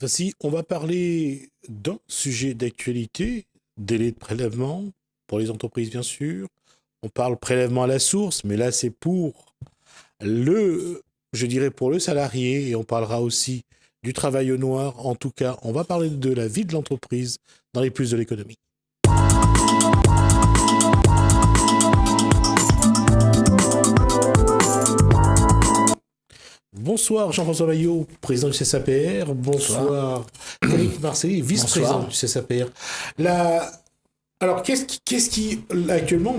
Ainsi, on va parler d'un sujet d'actualité, délai de prélèvement pour les entreprises, bien sûr. On parle prélèvement à la source, mais là, c'est pour le, je dirais, pour le salarié, et on parlera aussi du travail au noir. En tout cas, on va parler de la vie de l'entreprise dans les plus de l'économie. Bonsoir Jean-François Maillot, président du CSAPR. Bonsoir Eric Marcelli, vice-président du CSAPR. La... Alors, qu'est-ce qui actuellement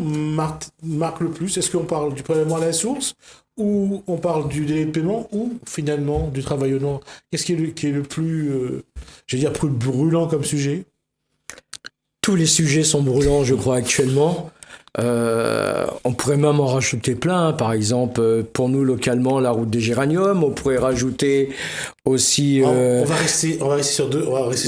marque le plus? Est-ce qu'on parle du prélèvement à la source ou on parle du délai de paiement ou finalement du travail au noir? Qu'est-ce qui est le plus, je vais dire, plus brûlant comme sujet? Tous les sujets sont brûlants, je crois, actuellement. On pourrait même en rajouter plein. Par exemple, pour nous, localement, la route des Géraniums. On pourrait rajouter aussi on va rester sur deux.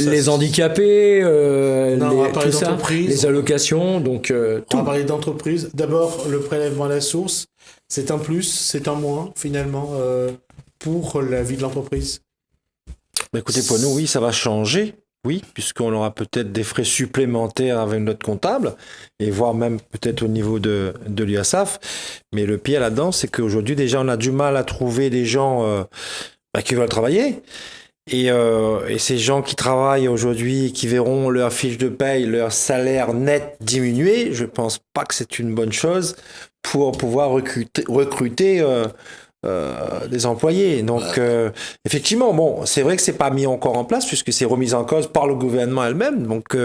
les handicapés, non, on va parler tout ça, les allocations. Donc, on va parler d'entreprise. D'abord, le prélèvement à la source, c'est un plus, c'est un moins, finalement, pour la vie de l'entreprise. Bah écoutez, pour nous, oui, ça va changer. Oui, puisqu'on aura peut-être des frais supplémentaires avec notre comptable, et voire même peut-être au niveau de l'URSSAF. Mais le pire là-dedans, c'est qu'aujourd'hui, déjà, on a du mal à trouver des gens qui veulent travailler. Et ces gens qui travaillent aujourd'hui, qui verront leur fiche de paye, leur salaire net diminuer, je pense pas que c'est une bonne chose pour pouvoir recruter des employés. Donc, effectivement, bon, c'est vrai que c'est pas mis encore en place puisque c'est remis en cause par le gouvernement elle-même. Donc,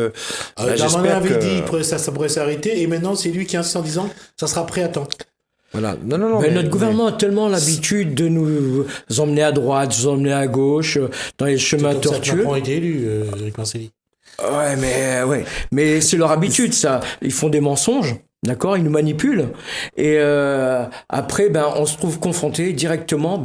Darmanin avait dit que ça pourrait s'arrêter et maintenant c'est lui qui insiste en disant ça sera prêt à temps. Voilà. Non, mais notre gouvernement a tellement l'habitude de nous emmener à droite, nous emmener à gauche, dans les chemins tortueux. Macron a été élu, Eric Marcelli. Ouais, mais c'est leur habitude, ça. Ils font des mensonges. D'accord, ils nous manipulent et après, on se trouve confronté directement,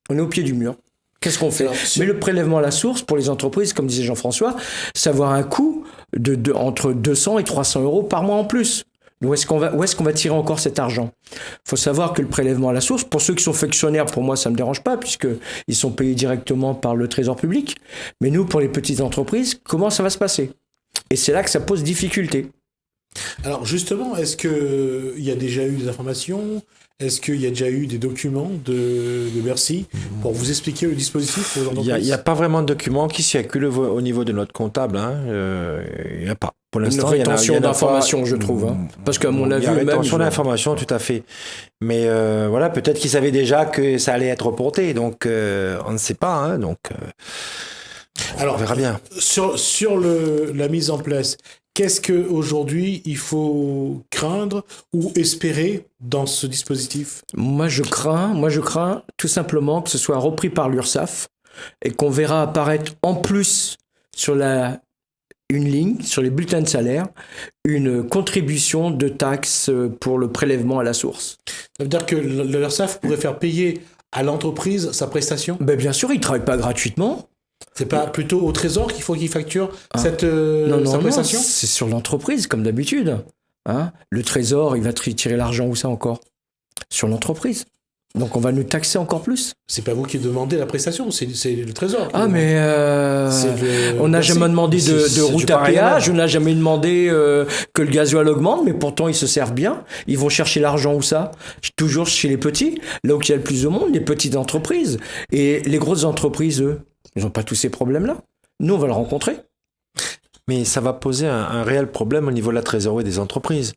on est au pied du mur. Qu'est-ce qu'on fait? Mais le prélèvement à la source pour les entreprises, comme disait Jean-François, ça va avoir un coût de entre 200 et 300 euros par mois en plus. Où est-ce qu'on va tirer encore cet argent? Il faut savoir que le prélèvement à la source, pour ceux qui sont fonctionnaires, pour moi, ça ne me dérange pas, puisqu'ils sont payés directement par le Trésor public. Mais nous, pour les petites entreprises, comment ça va se passer? Et c'est là que ça pose difficulté. Alors justement, est-ce qu'il y a déjà eu des informations? Est-ce qu'il y a déjà eu des documents de Bercy pour vous expliquer le dispositif aux entreprises? Il n'y a pas vraiment de documents qui circulent au niveau de notre comptable. Il n'y a pas. Pour l'instant, il y a une rétention d'informations, je trouve. Parce qu'à mon avis, il y a une rétention d'informations, tout à fait. Mais voilà, peut-être qu'ils savaient déjà que ça allait être reporté. Donc, on ne sait pas. Alors, on verra bien. Sur la mise en place, qu'est-ce qu'aujourd'hui il faut craindre ou espérer dans ce dispositif? Moi, je crains tout simplement que ce soit repris par l'URSSAF et qu'on verra apparaître en plus sur une ligne, sur les bulletins de salaire, une contribution de taxes pour le prélèvement à la source. Ça veut dire que l'URSSAF pourrait faire payer à l'entreprise sa prestation? Bien sûr, il ne travaille pas gratuitement. C'est pas plutôt au Trésor qu'il faut qu'il facture sa prestation? Non, c'est sur l'entreprise, comme d'habitude. Le Trésor, il va tirer l'argent où ça encore? Sur l'entreprise. Donc on va nous taxer encore plus. C'est pas vous qui demandez la prestation, c'est le Trésor. On n'a jamais demandé de route à péage, on n'a jamais demandé que le gasoil augmente, mais pourtant ils se servent bien. Ils vont chercher l'argent où ça? Toujours chez les petits, là où il y a le plus de monde, les petites entreprises. Et les grosses entreprises, eux, ils n'ont pas tous ces problèmes-là. Nous, on va le rencontrer. Mais ça va poser un réel problème au niveau de la trésorerie des entreprises,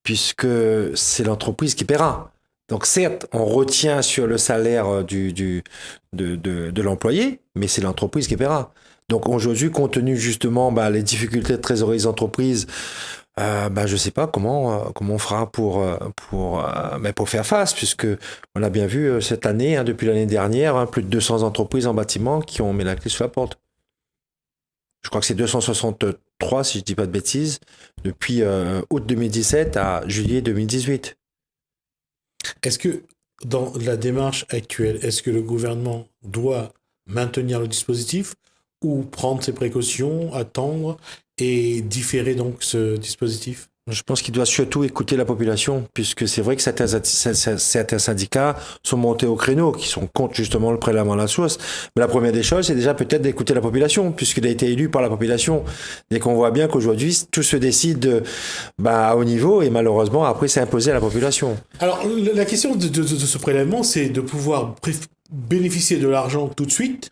puisque c'est l'entreprise qui paiera. Donc certes, on retient sur le salaire de l'employé, mais c'est l'entreprise qui paiera. Donc aujourd'hui, compte tenu justement les difficultés de trésorerie des entreprises, je sais pas comment on fera pour faire face, puisque on a bien vu cette année, depuis l'année dernière, plus de 200 entreprises en bâtiment qui ont mis la clé sur la porte. Je crois que c'est 263, si je dis pas de bêtises, depuis août 2017 à juillet 2018. Est-ce que dans la démarche actuelle, est-ce que le gouvernement doit maintenir le dispositif ou prendre ses précautions, attendre et différer donc ce dispositif? Je pense qu'il doit surtout écouter la population, puisque c'est vrai que certains syndicats sont montés au créneau, qui sont contre justement le prélèvement à la source. Mais la première des choses, c'est déjà peut-être d'écouter la population, puisqu'il a été élu par la population. Et qu'on voit bien qu'aujourd'hui, tout se décide à haut niveau, et malheureusement, après, c'est imposé à la population. Alors, la question de ce prélèvement, c'est de pouvoir bénéficier de l'argent tout de suite,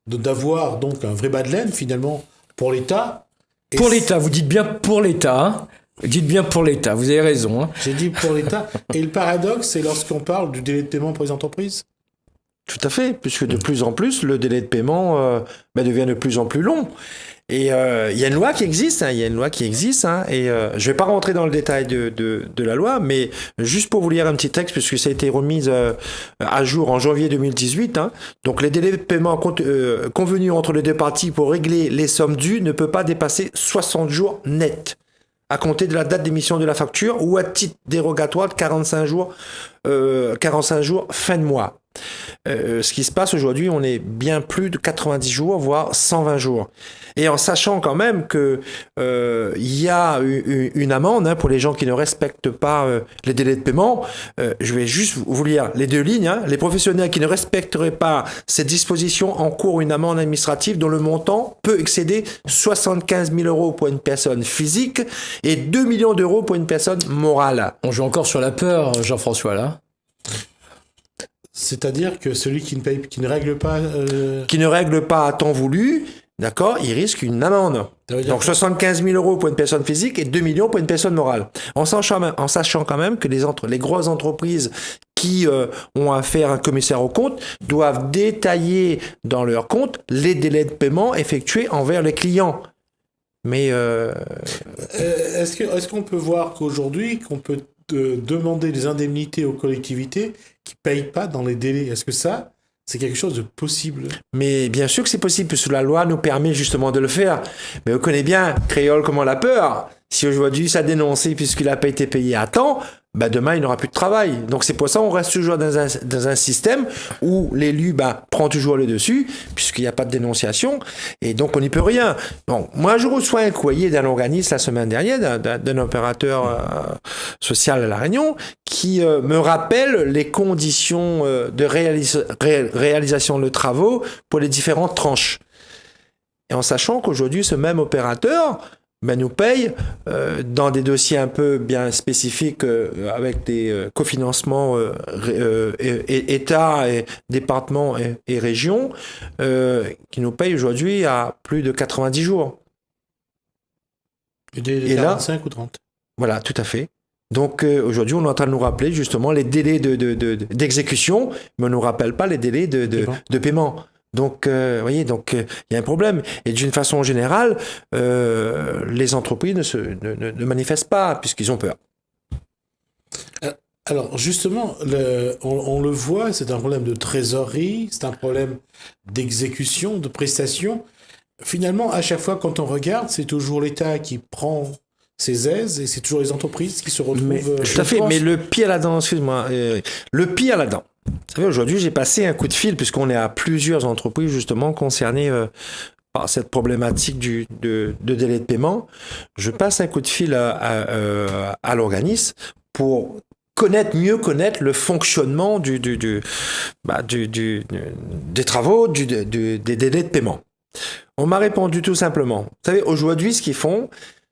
d'avoir donc un vrai bas de laine, finalement, pour l'État. Pour l'État, vous dites bien pour l'État, hein. Dites bien pour l'État, vous avez raison. Hein. J'ai dit pour l'État. Et le paradoxe, c'est lorsqu'on parle du délai de paiement pour les entreprises. Tout à fait, puisque de plus en plus, le délai de paiement devient de plus en plus long. Et il y a une loi qui existe, et je vais pas rentrer dans le détail de la loi, mais juste pour vous lire un petit texte, puisque ça a été remis à jour en janvier 2018. Donc les délais de paiement convenus entre les deux parties pour régler les sommes dues ne peut pas dépasser 60 jours nets, à compter de la date d'émission de la facture, ou à titre dérogatoire 45 jours fin de mois. Ce qui se passe aujourd'hui, on est bien plus de 90 jours, voire 120 jours. Et en sachant quand même que y a une amende pour les gens qui ne respectent pas les délais de paiement. Je vais juste vous lire les deux lignes. Les professionnels qui ne respecteraient pas ces dispositions encourent une amende administrative dont le montant peut excéder 75 000 € pour une personne physique et 2 millions d'euros pour une personne morale. On joue encore sur la peur, Jean-François, là. C'est-à-dire que celui qui ne règle pas... Qui ne règle pas à temps voulu, d'accord, il risque une amende. Donc 75 000 € pour une personne physique et 2 millions pour une personne morale. En sachant quand même que les grosses entreprises qui ont affaire à un commissaire aux comptes doivent détailler dans leur compte les délais de paiement effectués envers les clients. Mais est-ce qu'on peut voir qu'aujourd'hui, qu'on peut demander des indemnités aux collectivités qui ne payent pas dans les délais? Est-ce que ça, c'est quelque chose de possible? Mais bien sûr que c'est possible, puisque la loi nous permet justement de le faire. Mais on connaît bien Créole comme on a peur. Si aujourd'hui ça dénoncé puisqu'il n'a pas été payé à temps, demain il n'aura plus de travail. Donc c'est pour ça qu'on reste toujours dans un système où l'élu prend toujours le dessus, puisqu'il n'y a pas de dénonciation, et donc on n'y peut rien. Bon, moi je reçois un courrier d'un organisme la semaine dernière, d'un opérateur social à La Réunion, qui me rappelle les conditions de réalisation de travaux pour les différentes tranches. Et en sachant qu'aujourd'hui ce même opérateur nous paye dans des dossiers un peu bien spécifiques avec des cofinancements État, et départements et régions qui nous payent aujourd'hui à plus de 90 jours. Et 45 ou 30. Voilà, tout à fait. Donc aujourd'hui, on est en train de nous rappeler justement les délais d'exécution, mais on ne nous rappelle pas les délais de paiement. Donc, vous voyez, il y a un problème. Et d'une façon générale, les entreprises ne manifestent pas, puisqu'ils ont peur. Alors, justement, on le voit, c'est un problème de trésorerie, c'est un problème d'exécution, de prestation. Finalement, à chaque fois, quand on regarde, c'est toujours l'État qui prend ses aises et c'est toujours les entreprises qui se retrouvent... tout à fait, mais le pire là-dedans, vous savez, aujourd'hui, j'ai passé un coup de fil, puisqu'on est à plusieurs entreprises, justement, concernées par cette problématique de délai de paiement. Je passe un coup de fil à l'organisme pour mieux connaître le fonctionnement des travaux, des délais de paiement. On m'a répondu tout simplement. Vous savez, aujourd'hui, ce qu'ils font,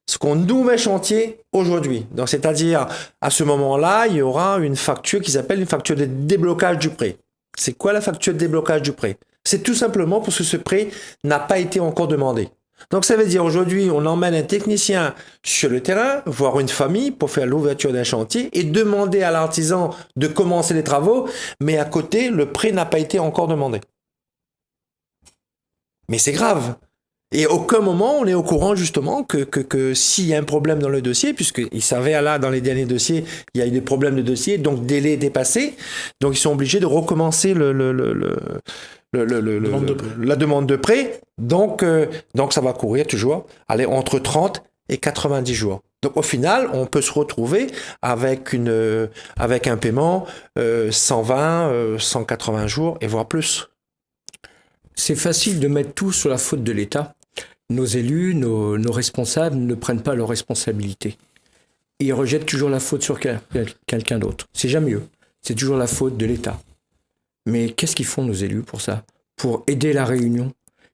ce qu'on nous met chantier aujourd'hui. Donc, c'est-à-dire, à ce moment-là, il y aura une facture qui s'appelle une facture de déblocage du prêt. C'est quoi la facture de déblocage du prêt? C'est tout simplement parce que ce prêt n'a pas été encore demandé. Donc, ça veut dire aujourd'hui, on emmène un technicien sur le terrain, voir une famille pour faire l'ouverture d'un chantier et demander à l'artisan de commencer les travaux, mais à côté, le prêt n'a pas été encore demandé. Mais c'est grave. Et à aucun moment, on est au courant justement que s'il y a un problème dans le dossier, puisqu'il s'avère là, dans les derniers dossiers, il y a eu des problèmes de dossier, donc délai dépassé, donc ils sont obligés de recommencer la demande de prêt, donc ça va courir toujours, entre 30 et 90 jours. Donc au final, on peut se retrouver avec un paiement 120, 180 jours et voire plus. C'est facile de mettre tout sur la faute de l'État. Nos élus, nos responsables ne prennent pas leurs responsabilités. et ils rejettent toujours la faute sur quelqu'un d'autre. C'est jamais eux. C'est toujours la faute de l'État. Mais qu'est-ce qu'ils font, nos élus, pour ça? Pour aider la Réunion?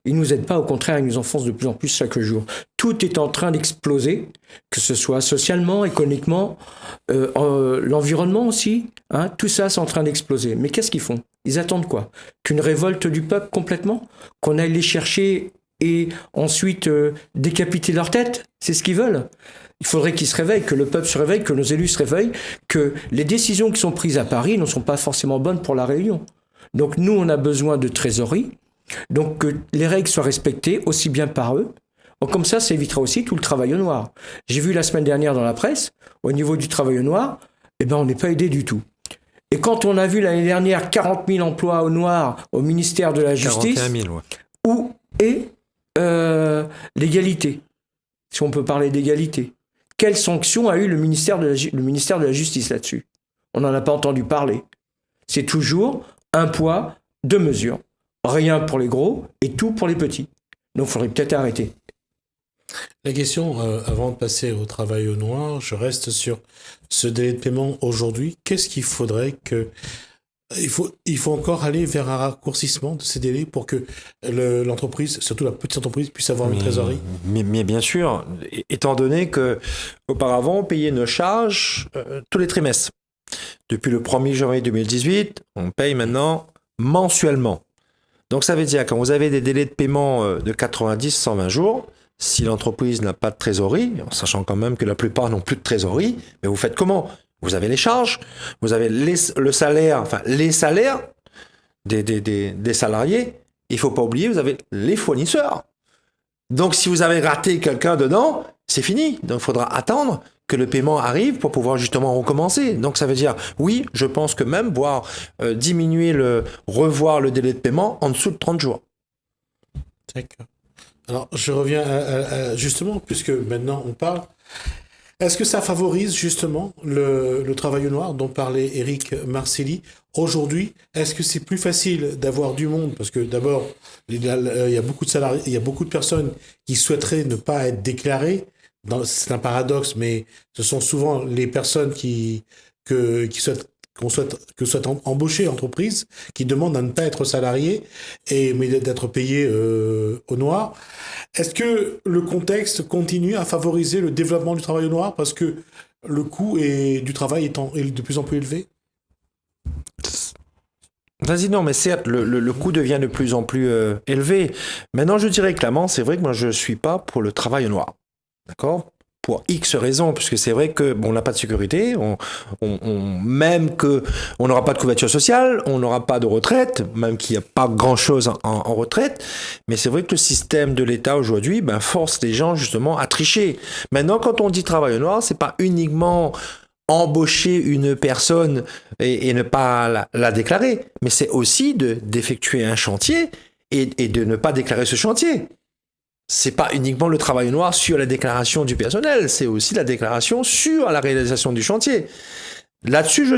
Ils ne nous aident pas, au contraire, ils nous enfoncent de plus en plus chaque jour. Tout est en train d'exploser, que ce soit socialement, économiquement, l'environnement aussi. Hein, tout ça, c'est en train d'exploser. Mais qu'est-ce qu'ils font? Ils attendent quoi? Qu'une révolte du peuple complètement? Qu'on aille les chercher et ensuite décapiter leur tête? C'est ce qu'ils veulent. Il faudrait qu'ils se réveillent, que le peuple se réveille, que nos élus se réveillent, que les décisions qui sont prises à Paris ne sont pas forcément bonnes pour la Réunion. Donc nous, on a besoin de trésorerie. Donc que les règles soient respectées aussi bien par eux. Comme ça évitera aussi tout le travail au noir. J'ai vu la semaine dernière dans la presse, au niveau du travail au noir, on n'est pas aidé du tout. Et quand on a vu l'année dernière 40 000 emplois au noir au ministère de la Justice, 41 000, ouais. Où est l'égalité? Si on peut parler d'égalité. Quelle sanction a eu le ministère de la Justice là-dessus? On n'en a pas entendu parler. C'est toujours un poids, deux mesures. Rien pour les gros et tout pour les petits. Donc il faudrait peut-être arrêter. La question, avant de passer au travail au noir, je reste sur ce délai de paiement aujourd'hui. Qu'est-ce qu'il faudrait que... Il faut encore aller vers un raccourcissement de ces délais pour que l'entreprise, surtout la petite entreprise, puisse avoir une trésorerie. Mais bien sûr, étant donné que auparavant on payait nos charges tous les trimestres. Depuis le 1er janvier 2018, on paye maintenant mensuellement. Donc ça veut dire quand vous avez des délais de paiement de 90-120 jours, si l'entreprise n'a pas de trésorerie, en sachant quand même que la plupart n'ont plus de trésorerie, mais vous faites comment? Vous avez les charges, vous avez le salaire, enfin les salaires des salariés. Il ne faut pas oublier, vous avez les fournisseurs. Donc si vous avez raté quelqu'un dedans, c'est fini. Donc il faudra attendre que le paiement arrive pour pouvoir justement recommencer. Donc ça veut dire, oui, je pense que même revoir le délai de paiement en dessous de 30 jours. D'accord. Alors je reviens justement, puisque maintenant on parle, est-ce que ça favorise justement le travail au noir dont parlait Éric Marcelli aujourd'hui? Est-ce que c'est plus facile d'avoir du monde? Parce que d'abord, il y a beaucoup de salariés, il y a beaucoup de personnes qui souhaiteraient ne pas être déclarées. C'est un paradoxe, mais ce sont souvent les personnes qui souhaitent embaucher l'entreprise, qui demandent à ne pas être salariés, mais d'être payés au noir. Est-ce que le contexte continue à favoriser le développement du travail au noir parce que le coût du travail est de plus en plus élevé? Vas-y, non, mais certes, le coût devient de plus en plus élevé. Maintenant, je dirais clairement, c'est vrai que moi, je ne suis pas pour le travail au noir. D'accord? Pour X raisons, puisque c'est vrai que on n'a pas de sécurité, même que on n'aura pas de couverture sociale, on n'aura pas de retraite, même qu'il n'y a pas grand-chose en retraite. Mais c'est vrai que le système de l'État aujourd'hui force les gens justement à tricher. Maintenant, quand on dit travail au noir, c'est pas uniquement embaucher une personne et ne pas la déclarer, mais c'est aussi d'effectuer un chantier et de ne pas déclarer ce chantier. C'est pas uniquement le travail noir sur la déclaration du personnel, c'est aussi la déclaration sur la réalisation du chantier. Là-dessus,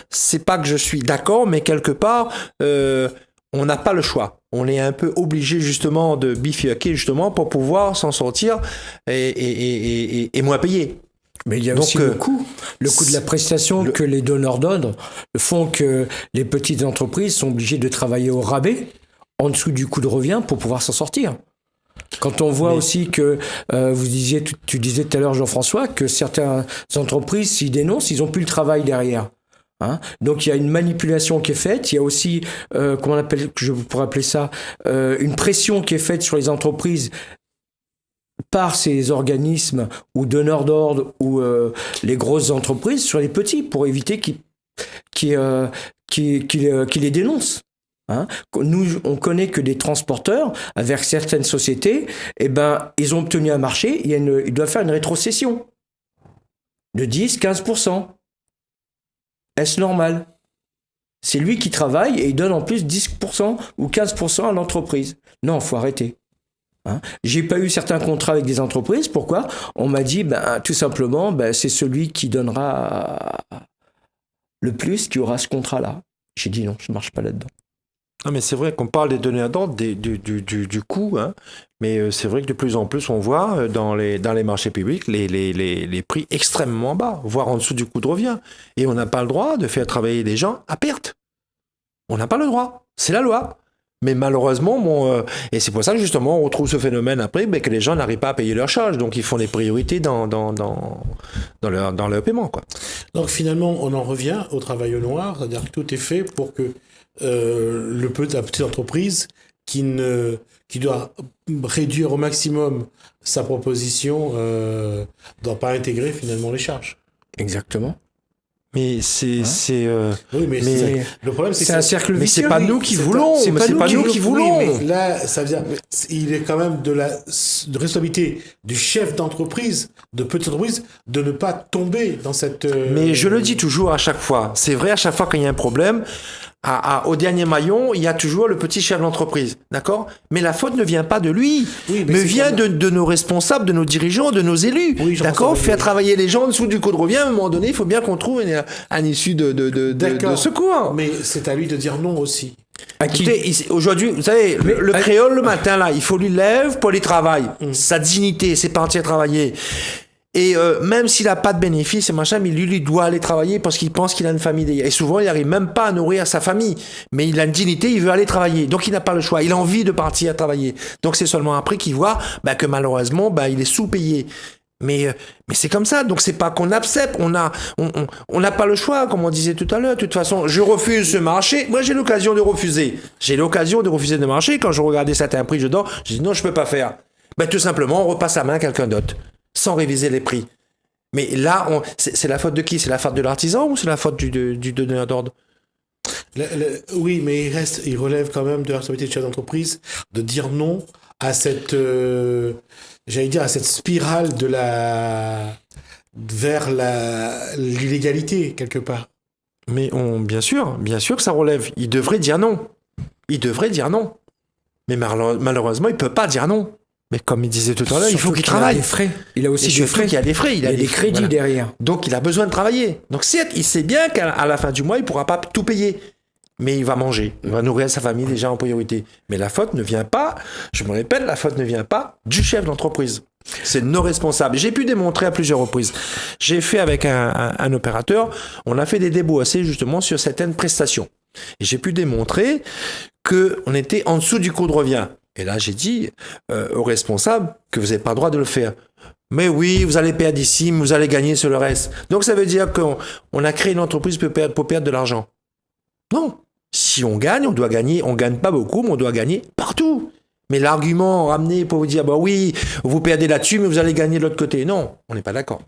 c'est pas que je suis d'accord, mais quelque part, on n'a pas le choix. On est un peu obligé justement de bifurquer justement pour pouvoir s'en sortir et moins payer. Mais il y a aussi le coût de la prestation que les donneurs d'ordre font que les petites entreprises sont obligées de travailler au rabais, en dessous du coût de revient pour pouvoir s'en sortir. Quand on voit aussi que, tu disais tout à l'heure Jean-François, que certaines entreprises, s'ils dénoncent, ils n'ont plus le travail derrière. Hein, donc il y a une manipulation qui est faite, il y a aussi, je pourrais appeler ça, une pression qui est faite sur les entreprises par ces organismes ou donneurs d'ordre ou les grosses entreprises sur les petits pour éviter qu'ils les dénoncent. Hein? Nous, on connaît que des transporteurs avec certaines sociétés, ils ont obtenu un marché, ils doivent faire une rétrocession de 10-15%. Est-ce normal? C'est lui qui travaille et il donne en plus 10% ou 15% à l'entreprise. Non, il faut arrêter. Hein? J'ai pas eu certains contrats avec des entreprises. Pourquoi? On m'a dit, tout simplement, c'est celui qui donnera le plus qui aura ce contrat-là. J'ai dit non, je ne marche pas là-dedans. Ah, mais c'est vrai qu'on parle des donneurs d'ordre, du coût, hein, mais c'est vrai que de plus en plus, on voit dans les marchés publics les prix extrêmement bas, voire en dessous du coût de revient. Et on n'a pas le droit de faire travailler des gens à perte. On n'a pas le droit. C'est la loi. Mais malheureusement, et c'est pour ça que justement, on retrouve ce phénomène après, que les gens n'arrivent pas à payer leurs charges. Donc, ils font des priorités dans leur paiement, quoi. Donc finalement, on en revient au travail au noir, c'est-à-dire que tout est fait pour que la petite entreprise qui doit réduire au maximum sa proposition ne doit pas intégrer finalement les charges. Exactement. Mais Oui, mais le problème, c'est c'est un cercle vicieux. mais c'est pas nous qui voulons. C'est pas nous qui voulons. Oui, mais là, ça veut dire, il est quand même de responsabilité du chef d'entreprise, de petite entreprise, de ne pas tomber dans cette. Mais je le dis toujours à chaque fois. C'est vrai, à chaque fois qu'il y a un problème, au dernier maillon, il y a toujours le petit chef d'entreprise, d'accord? Mais la faute ne vient pas de lui, mais vient de nos responsables, de nos dirigeants, de nos élus, d'accord? Faire travailler les gens en dessous du coût de revient, à un moment donné, il faut bien qu'on trouve un issue de secours. Mais c'est à lui de dire non aussi. Écoutez, aujourd'hui, vous savez, le créole, le matin, là, il faut lui lever pour aller travailler. Sa dignité, c'est partir travailler. Et même s'il n'a pas de bénéfices et machin, mais lui doit aller travailler parce qu'il pense qu'il a une famille. Et souvent, il n'arrive même pas à nourrir sa famille. Mais il a une dignité, il veut aller travailler. Donc, il n'a pas le choix. Il a envie de partir travailler. Donc, c'est seulement après qu'il voit que malheureusement, il est sous-payé. Mais c'est comme ça. Donc, c'est pas qu'on accepte. On n'a pas le choix, comme on disait tout à l'heure. De toute façon, je refuse ce marché. Moi, j'ai l'occasion de refuser. J'ai l'occasion de refuser le marché. Quand je regardais certains prix dedans, je dis non, je peux pas faire. Tout simplement, on repasse la main à quelqu'un d'autre, sans réviser les prix. Mais là, c'est la faute de qui? C'est la faute de l'artisan ou c'est la faute du donneur d'ordre? Oui, mais il relève quand même de la responsabilité du chef d'entreprise de dire non à cette, à cette spirale vers l'illégalité, quelque part. Mais bien sûr que ça relève. Il devrait dire non. Mais malheureusement, il peut pas dire non. Mais comme il disait tout à l'heure, il faut qu'il travaille. Il a des frais. Il a aussi des frais. Il y a des frais. Il a des crédits derrière. Donc, il a besoin de travailler. Donc, certes, il sait bien qu'à la fin du mois, il ne pourra pas tout payer. Mais il va manger. Il va nourrir sa famille déjà en priorité. Mais la faute ne vient pas, je me répète, la faute ne vient pas du chef d'entreprise. C'est nos responsables. J'ai pu démontrer à plusieurs reprises. J'ai fait avec un opérateur, on a fait des débourser justement sur certaines prestations. Et j'ai pu démontrer qu'on était en dessous du coût de revient. Et là, j'ai dit aux responsables que vous n'avez pas le droit de le faire. Mais oui, vous allez perdre ici, mais vous allez gagner sur le reste. Donc, ça veut dire qu'on a créé une entreprise pour perdre de l'argent. Non. Si on gagne, on doit gagner. On ne gagne pas beaucoup, mais on doit gagner partout. Mais l'argument ramené pour vous dire, oui, vous perdez là-dessus, mais vous allez gagner de l'autre côté. Non, on n'est pas d'accord.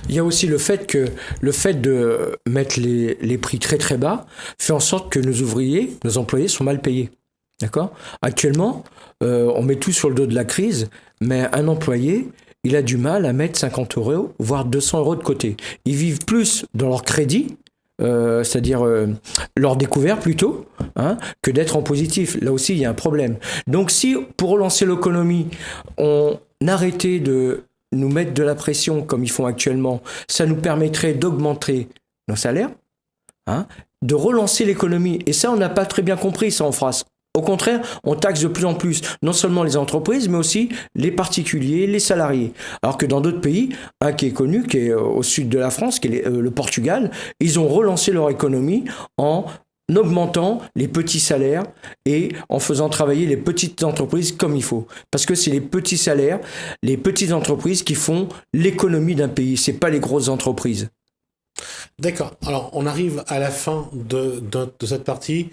Il y a aussi le fait de mettre les prix très très bas fait en sorte que nos employés sont mal payés. D'accord ? Actuellement, on met tout sur le dos de la crise, mais un employé, il a du mal à mettre 50 €, voire 200 € de côté. Ils vivent plus dans leur crédit, c'est-à-dire leur découvert plutôt, que d'être en positif. Là aussi, il y a un problème. Donc si, pour relancer l'économie, on arrêtait de nous mettre de la pression comme ils font actuellement, ça nous permettrait d'augmenter nos salaires, de relancer l'économie. Et ça, on n'a pas très bien compris ça en France. Au contraire, on taxe de plus en plus, non seulement les entreprises, mais aussi les particuliers, les salariés. Alors que dans d'autres pays, un qui est connu, qui est au sud de la France, qui est le Portugal, ils ont relancé leur économie en augmentant les petits salaires et en faisant travailler les petites entreprises comme il faut. Parce que c'est les petits salaires, les petites entreprises qui font l'économie d'un pays, c'est pas les grosses entreprises. D'accord. Alors, on arrive à la fin de cette partie.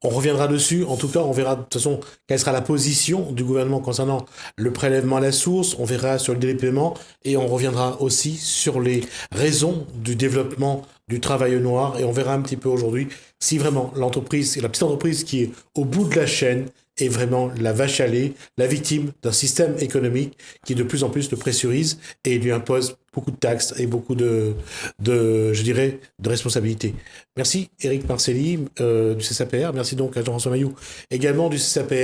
On reviendra dessus. En tout cas, on verra de toute façon quelle sera la position du gouvernement concernant le prélèvement à la source. On verra sur le délai de paiement et on reviendra aussi sur les raisons du développement du travail au noir. Et on verra un petit peu aujourd'hui si vraiment l'entreprise, la petite entreprise qui est au bout de la chaîne, est vraiment la vache à lait, la victime d'un système économique qui de plus en plus le pressurise et lui impose beaucoup de taxes et beaucoup de responsabilités. Merci Éric Marcelli du CSAPR, merci donc à Jean-François Mailloux également du CSAPR.